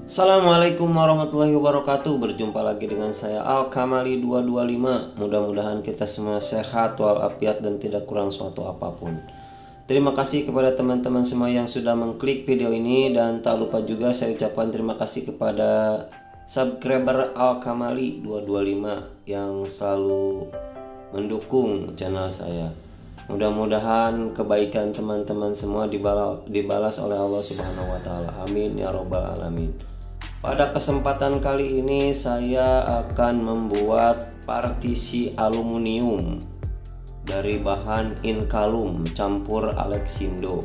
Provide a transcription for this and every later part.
Assalamualaikum warahmatullahi wabarakatuh. Berjumpa lagi dengan saya Al-Kamali 225. Mudah-mudahan kita semua sehat walafiat dan tidak kurang suatu apapun. Terima kasih kepada teman-teman semua yang sudah mengklik video ini, dan tak lupa juga saya ucapkan terima kasih kepada subscriber Al-Kamali 225 yang selalu mendukung channel saya. Mudah-mudahan kebaikan teman-teman semua dibalas oleh Allah Subhanahu wa taala. Amin ya robbal alamin. Pada kesempatan kali ini saya akan membuat partisi aluminium dari bahan inkalum campur Alexindo.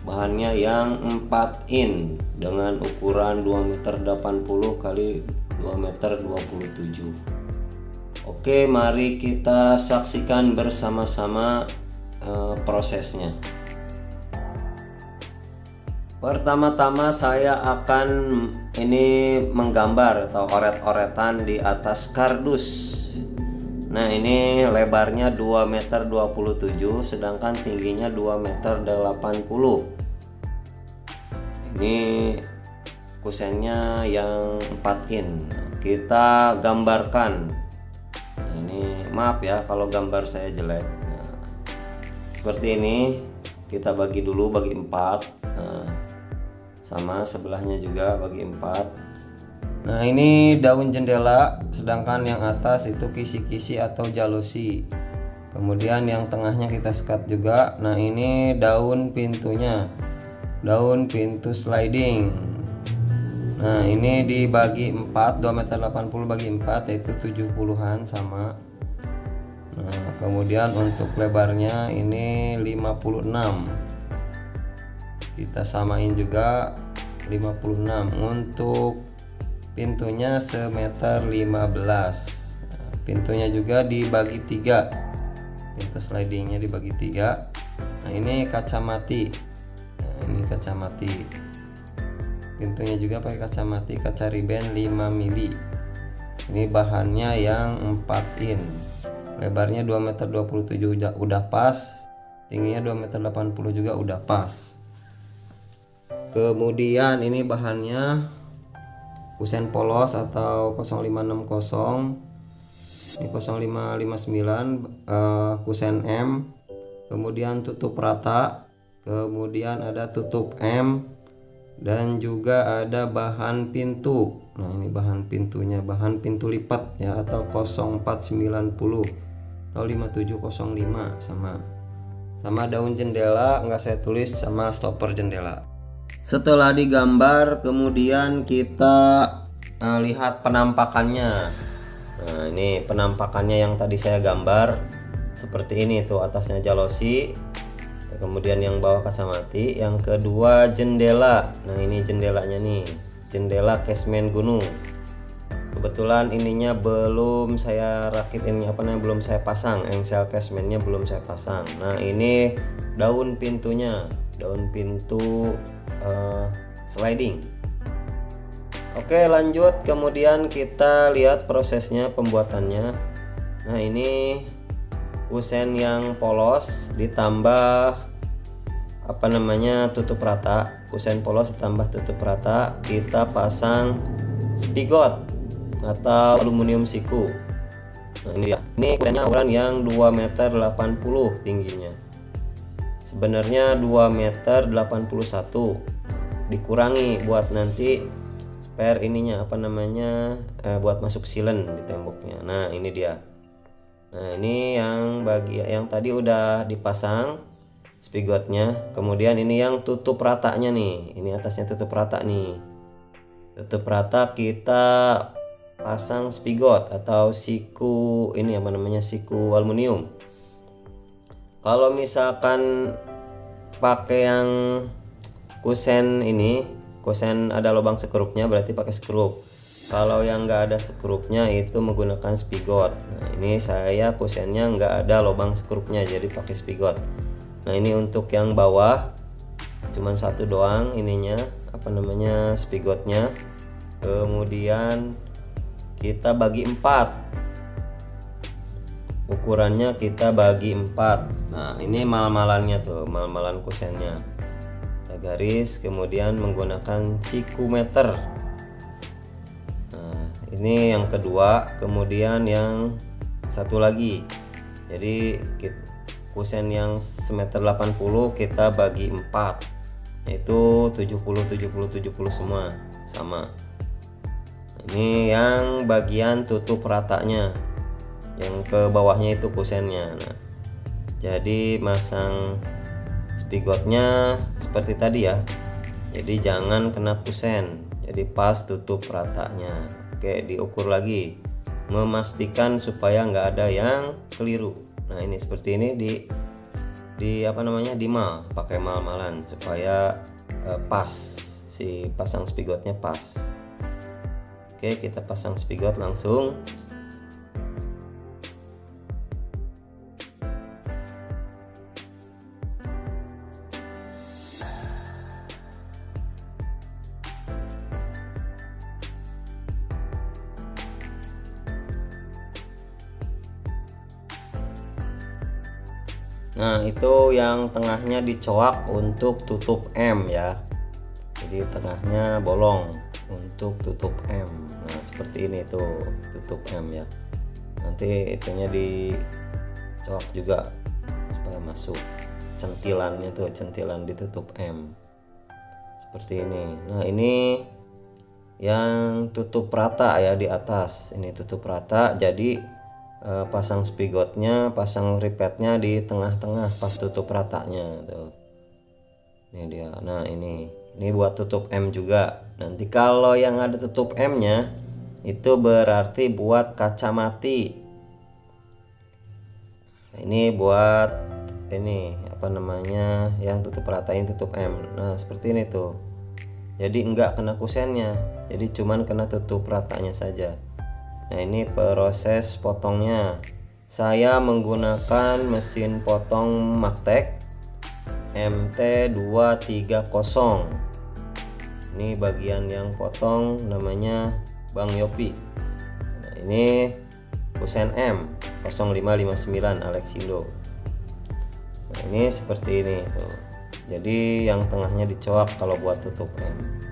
Bahannya yang 4 in dengan ukuran 2,80 m kali 2,27 m. Oke, mari kita saksikan bersama-sama prosesnya. Pertama-tama saya akan menggambar atau oret-oretan di atas kardus. Nah, ini lebarnya 2,27 m sedangkan tingginya 2,80 m. Ini kusennya yang 4 in. Kita gambarkan. Ini maaf ya kalau gambar saya jelek. Nah, seperti ini. Kita bagi dulu, bagi 4. Nah, sama sebelahnya juga bagi 4. Nah, ini daun jendela, sedangkan yang atas itu kisi-kisi atau jalusi. Kemudian yang tengahnya kita sekat juga. Nah, ini daun pintunya, daun pintu sliding. Nah, ini dibagi 4, 2,80 m bagi 4 yaitu 70-an sama. Nah, kemudian untuk lebarnya ini 56. Kita samain juga 56. Untuk pintunya 1,15 m. Nah, pintunya juga dibagi 3. Pintu slidingnya dibagi 3. Nah, ini kacamati. Nah, ini kacamati. Pintunya juga pakai kacamati, kaca riben 5 mili. Ini bahannya yang 4 in. Lebarnya 2,27 m udah pas. Tingginya 2,80 m juga udah pas. Kemudian ini bahannya kusen polos atau 0560. Ini 0559 kusen M. Kemudian tutup rata. Kemudian ada tutup M. Dan juga ada bahan pintu. Nah, ini bahan pintunya, bahan pintu lipat ya, atau 0490 atau 5705 sama daun jendela nggak saya tulis, sama stopper jendela. Setelah digambar, kemudian kita lihat penampakannya. Nah, ini penampakannya yang tadi saya gambar seperti ini tuh, atasnya jalosi, kemudian yang bawah kacamati, yang kedua jendela. Nah, ini jendelanya nih, jendela casement gunung. Kebetulan ininya belum saya rakit, ini belum saya pasang, engsel casementnya belum saya pasang. Nah, ini daun pintunya, daun pintu sliding. Oke, lanjut. Kemudian kita lihat prosesnya pembuatannya. Nah, ini kusen yang polos ditambah tutup rata. Kusen polos ditambah tutup rata, kita pasang spigot atau aluminium siku. Nah, ini dia. Ini kusennya ukuran yang 2,80 m tingginya. Sebenarnya 2,81 m. Dikurangi buat nanti spare ininya buat masuk silen di temboknya. Nah, ini dia. Nah, ini yang tadi udah dipasang spigotnya. Kemudian ini yang tutup ratanya nih. Ini atasnya tutup rata nih. Tutup rata kita pasang spigot atau siku siku aluminium. Kalau misalkan pakai yang kusen ada lubang sekrupnya, berarti pakai skrup. Kalau yang nggak ada sekrupnya itu menggunakan spigot. Nah, ini saya kusennya nggak ada lubang sekrupnya, jadi pakai spigot. Nah, ini untuk yang bawah cuman satu doang spigotnya. Kemudian kita bagi 4. Ukurannya kita bagi 4. Nah, ini mal-malannya tuh, mal-malan kusennya. Kita garis, kemudian menggunakan siku meter. ini yang kedua. Kemudian yang satu lagi, jadi kusen yang semeter 80 kita bagi 4, yaitu 70 70 70 semua sama. Ini yang bagian tutup ratanya, yang ke bawahnya itu kusennya. Nah, jadi masang spigotnya seperti tadi ya, jadi jangan kena kusen, jadi pas tutup ratanya. Oke, diukur lagi, memastikan supaya nggak ada yang keliru. Nah, ini seperti ini di apa namanya, di mal, pakai mal-malan supaya pas, si pasang spigotnya pas. Oke, kita pasang spigot langsung. Nah, itu yang tengahnya dicoak untuk tutup M ya. Jadi tengahnya bolong untuk tutup M. Nah, seperti ini tuh tutup M ya. Nanti itunya dicoak juga supaya masuk centilannya tuh, centilan ditutup M. Seperti ini. Nah, ini yang tutup rata ya di atas. Ini tutup rata, jadi pasang spigotnya, pasang ripetnya di tengah-tengah pas tutup ratanya tuh. Ini dia. Nah, ini buat tutup M juga. Nanti kalau yang ada tutup M-nya itu berarti buat kaca mati. Nah, ini buat ini apa namanya, yang tutup ratain tutup M. Nah, seperti ini tuh. Jadi enggak kena kusennya, jadi cuman kena tutup ratanya saja. Nah, ini proses potongnya. Saya menggunakan mesin potong Magtek MT230. Ini bagian yang potong namanya Bang Yopi. Nah, ini kusen M 0559 Alexindo. Nah, ini seperti ini tuh. Jadi yang tengahnya dicoak kalau buat tutup M.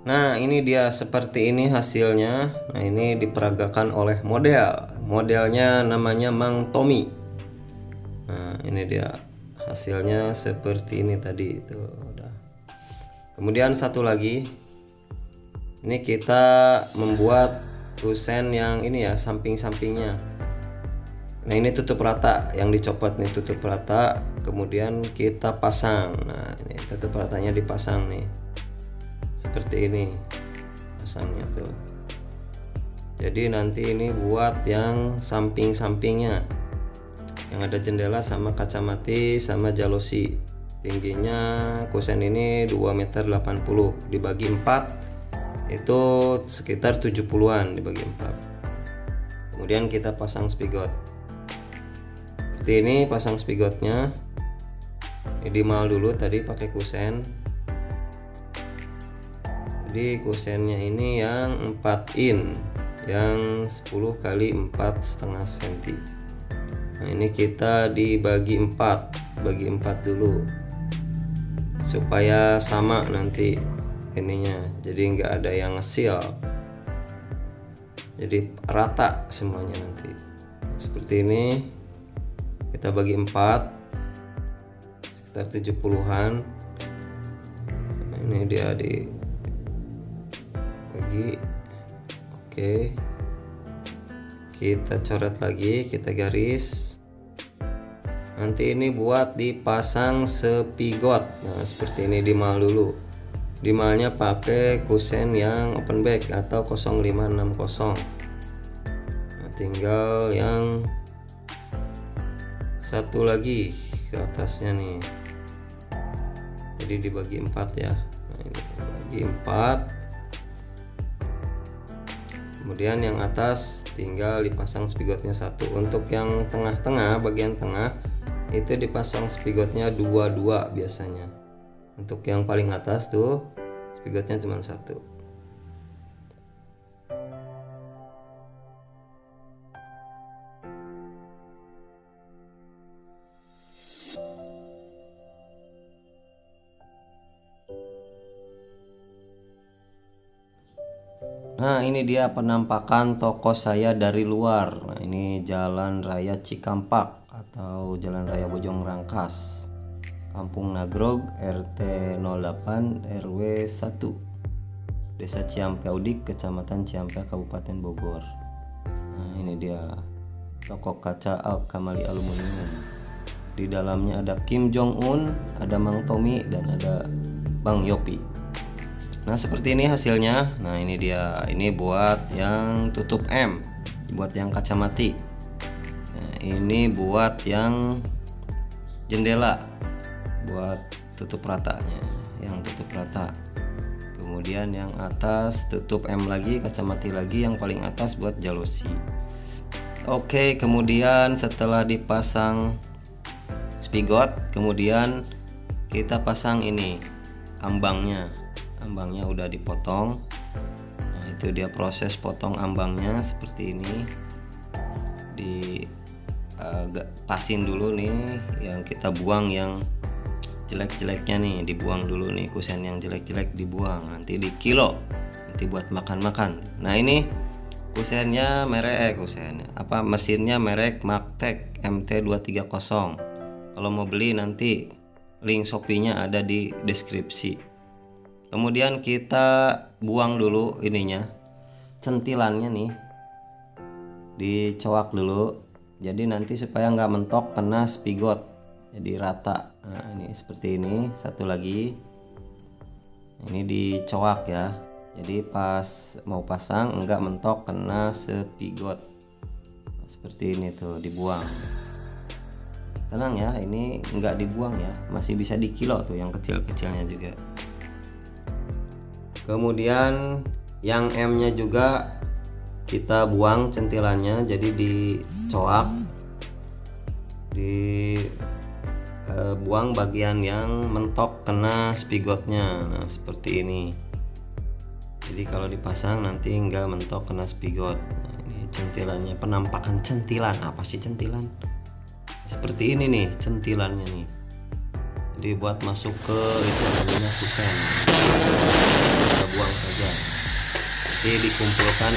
Nah, ini dia seperti ini hasilnya. Nah, ini diperagakan oleh modelnya namanya Mang Tommy. Nah, ini dia hasilnya seperti ini tadi itu udah. Kemudian satu lagi, ini kita membuat kusen yang ini ya, samping-sampingnya. Nah, ini tutup rata, yang dicopot nih tutup rata, kemudian kita pasang. Nah, ini tutup ratanya dipasang nih seperti ini pasangnya tuh. Jadi nanti ini buat yang samping-sampingnya, yang ada jendela sama kaca mati sama jalosi. Tingginya kusen ini 2,80 m, dibagi 4 itu sekitar 70-an dibagi 4. Kemudian kita pasang spigot seperti ini. Pasang spigotnya ini dimal dulu tadi pakai kusen. Jadi kusennya ini yang 4 in, yang 10 kali 4,5 cm. Nah, ini kita dibagi 4, bagi 4 dulu supaya sama nanti ininya, jadi nggak ada yang ngesil, jadi rata semuanya nanti. Seperti ini kita bagi 4 sekitar 70-an. Nah, ini dia di bagi. Oke, kita coret lagi, kita garis. Nanti ini buat dipasang spigot. Nah, seperti ini dimal dulu. Dimalnya pakai kusen yang open back atau 0560. Nah, tinggal yang satu lagi ke atasnya nih, jadi dibagi 4 ya. Nah, ini bagi 4, kemudian yang atas tinggal dipasang spigotnya satu. Untuk yang tengah-tengah, bagian tengah itu dipasang spigotnya 2 biasanya. Untuk yang paling atas tuh spigotnya cuma satu. Nah, ini dia penampakan toko saya dari luar. Nah, ini Jalan Raya Cikampak atau Jalan Raya Bojong Rangkas, Kampung Nagrog, RT 08 RW 1, Desa Ciampea Udik, Kecamatan Ciampea, Kabupaten Bogor. Nah, ini dia toko kaca Al-Kamali Aluminium. Di dalamnya ada Kim Jong Un, ada Mang Tommy, dan ada Bang Yopi. Nah, seperti ini hasilnya. Nah, ini dia. Ini buat yang tutup M, buat yang kacamati. Nah, ini buat yang jendela, buat tutup ratanya, yang tutup rata. Kemudian yang atas tutup M lagi, kacamati lagi, yang paling atas buat jalosi. Oke, kemudian setelah dipasang spigot, kemudian kita pasang ini ambangnya. Ambangnya udah dipotong. Nah, itu dia proses potong ambangnya seperti ini. Pasin dulu nih, yang kita buang yang jelek-jeleknya nih, dibuang dulu nih, kusen yang jelek-jelek dibuang, nanti di kilo, nanti buat makan-makan. Nah, ini kusennya mesinnya merek Magtech MT230. Kalau mau beli nanti link Shopee-nya ada di deskripsi. Kemudian kita buang dulu ininya, centilannya nih, dicoak dulu, jadi nanti supaya nggak mentok kena spigot, jadi rata. Nah, ini seperti ini. Satu lagi, ini dicoak ya, jadi pas mau pasang nggak mentok kena spigot. Nah, seperti ini tuh, dibuang. Tenang ya, ini nggak dibuang ya, masih bisa dikilo tuh yang kecil-kecilnya juga. Kemudian yang M-nya juga kita buang centilannya, jadi dicoak, buang bagian yang mentok kena spigotnya. Nah, seperti ini. Jadi kalau dipasang nanti nggak mentok kena spigot. Nah, ini centilannya, penampakan centilan. Apa sih centilan? Seperti ini nih centilannya nih. Jadi buat masuk ke itu namanya kusen. Kita buang saja. Jadi dikumpulkan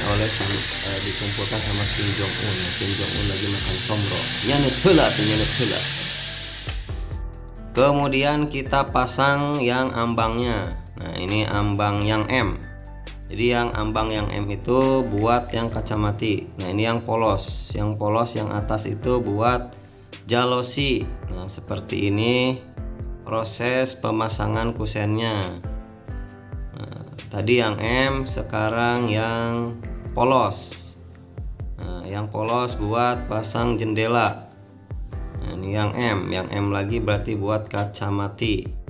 sama Kim Jong Un. Kim Jong Un lagi makan comro. Nyanet heula. Kemudian kita pasang yang ambangnya. Nah, ini ambang yang M. Jadi yang ambang yang M itu buat yang kacamati. Nah, ini yang polos. Yang polos yang atas itu buat jalosi. Nah, seperti ini proses pemasangan kusennya. Nah, tadi yang M, sekarang yang polos. Nah, yang polos buat pasang jendela. Nah, ini yang M lagi berarti buat kacamati.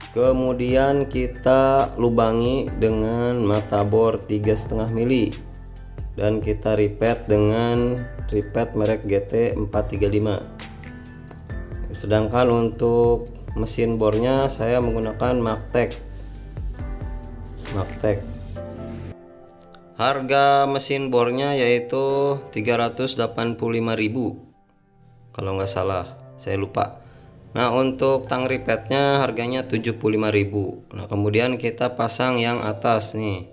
Kemudian kita lubangi dengan mata bor 3,5 mili dan kita repeat dengan repeat merek GT435. Sedangkan untuk mesin bornya saya menggunakan Magtech. Harga mesin bornya yaitu 385.000 kalau nggak salah, saya lupa. Nah, untuk tang repeatnya harganya 75.000. Nah, kemudian kita pasang yang atas nih.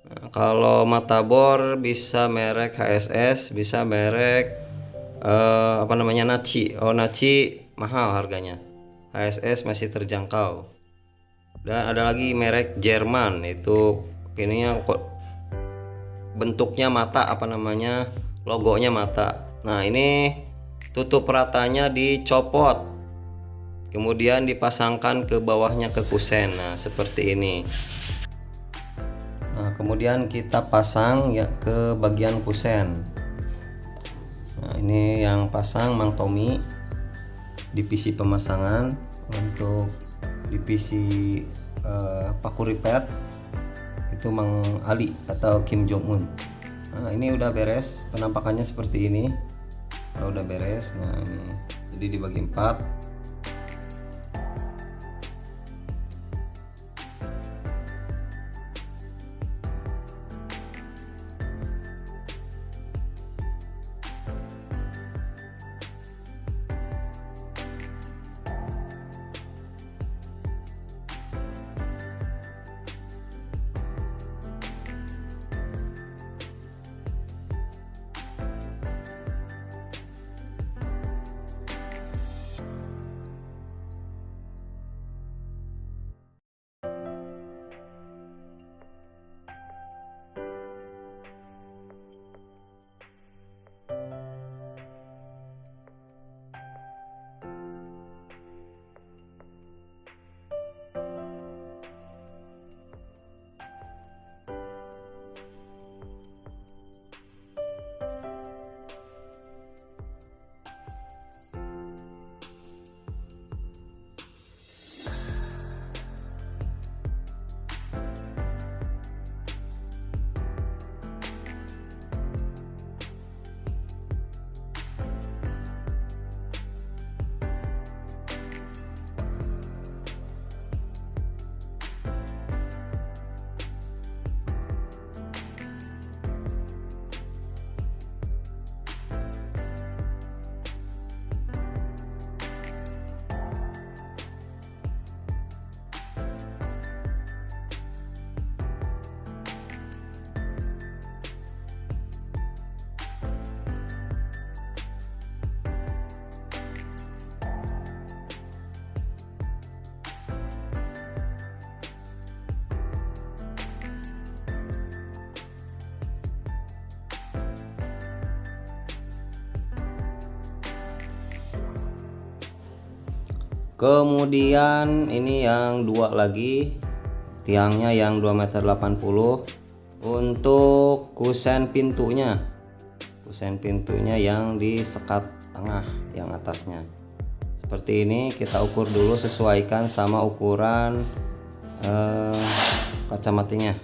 Nah, kalau mata bor bisa merek HSS, bisa merek Nachi. Nachi mahal harganya. HSS masih terjangkau. Dan ada lagi merek Jerman, itu ininya kok bentuknya mata, apa namanya, logonya mata. Nah ini tutup ratanya dicopot, kemudian dipasangkan ke bawahnya ke kusen. Nah seperti ini. Nah kemudian kita pasang ya ke bagian kusen. Nah ini yang pasang Mang Tommy, divisi pemasangan. Untuk divisi paku ripet itu Mang Ali atau Kim Jong Un. Nah ini udah beres, penampakannya seperti ini. Kalau udah beres, nah ini jadi dibagi 4. Kemudian ini yang 2 lagi, tiangnya yang 2,80 m. Untuk kusen pintunya yang di sekat tengah yang atasnya seperti ini. Kita ukur dulu, sesuaikan sama ukuran kacamatanya.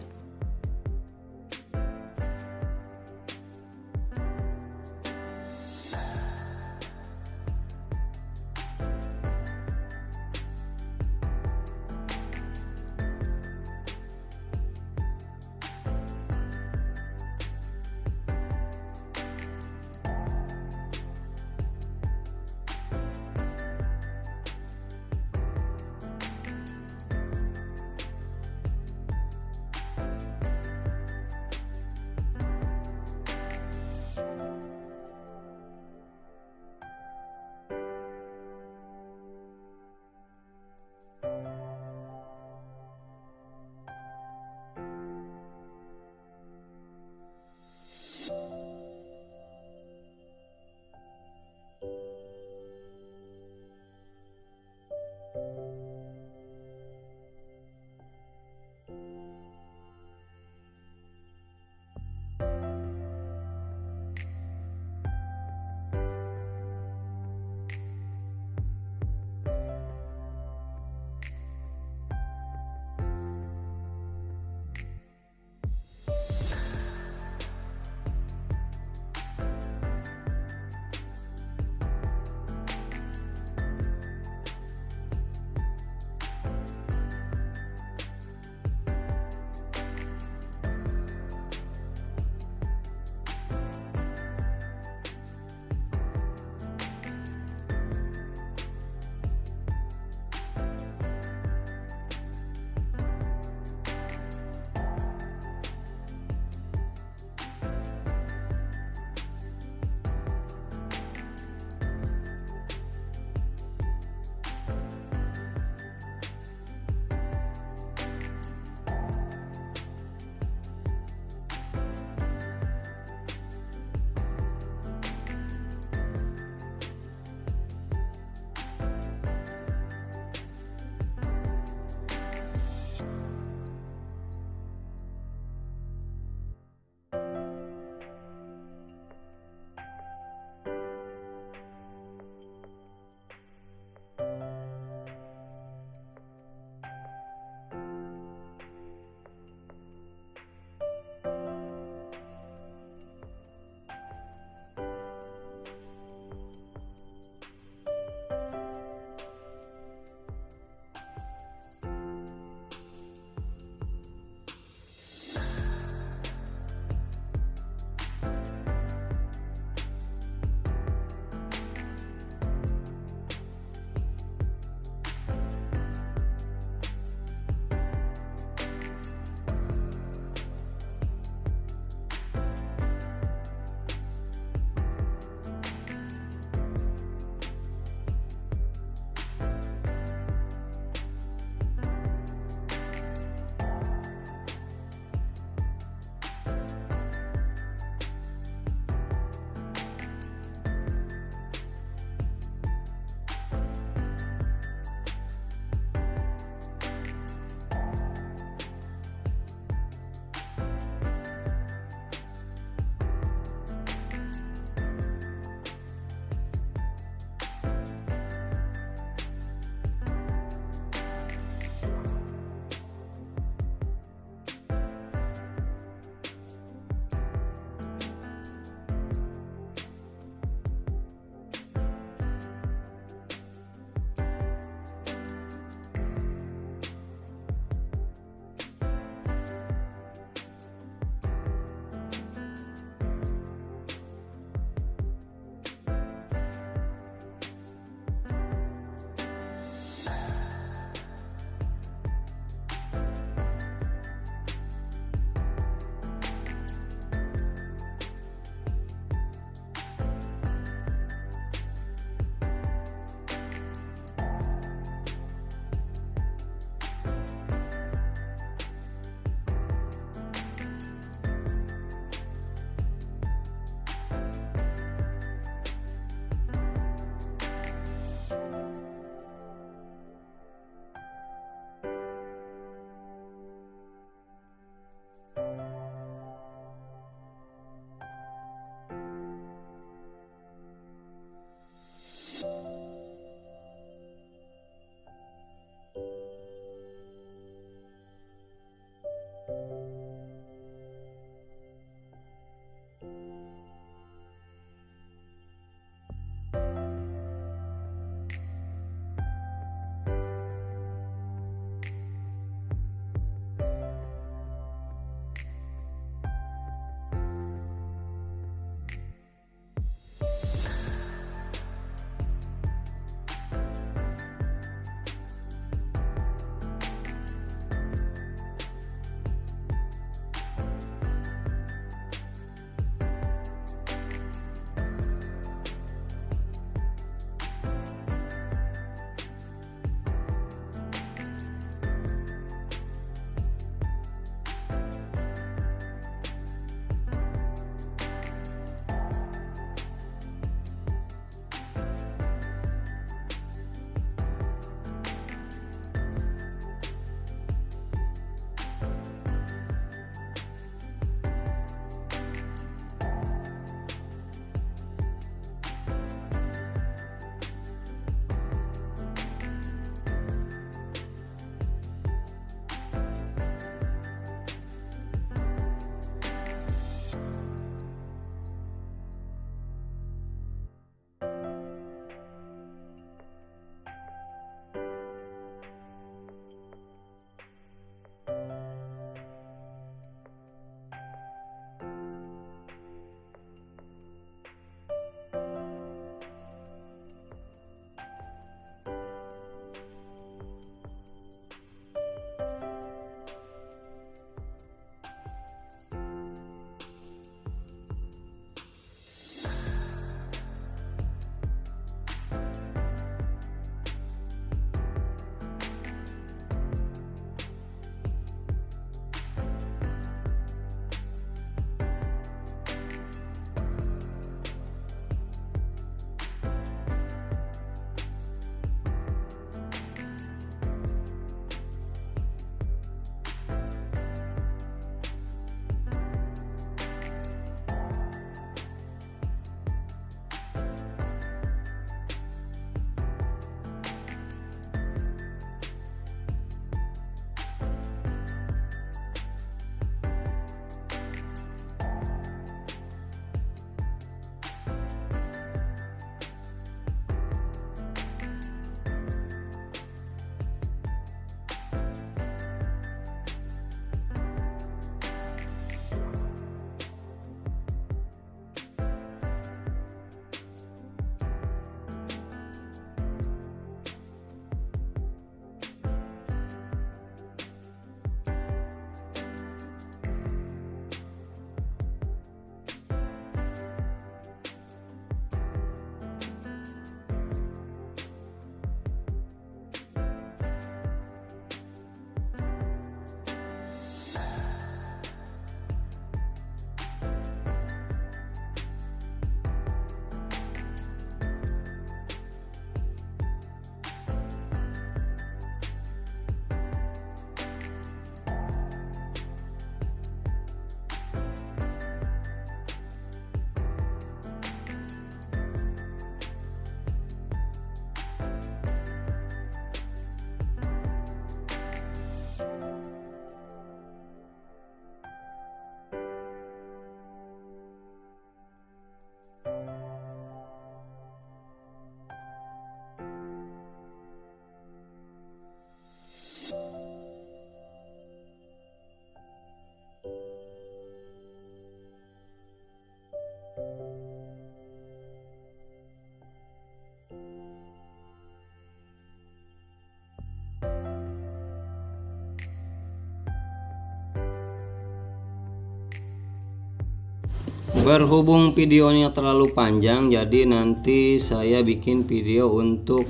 Berhubung videonya terlalu panjang, jadi nanti saya bikin video untuk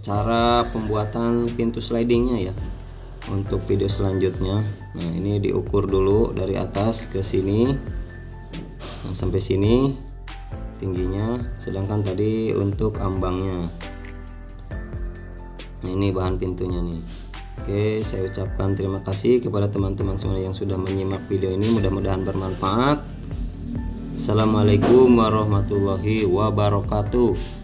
cara pembuatan pintu slidingnya ya, untuk video selanjutnya. Nah, ini diukur dulu dari atas ke sini, nah, sampai sini tingginya, sedangkan tadi untuk ambangnya. Nah, ini bahan pintunya nih. Oke, saya ucapkan terima kasih kepada teman-teman semua yang sudah menyimak video ini, mudah-mudahan bermanfaat. Assalamualaikum warahmatullahi wabarakatuh.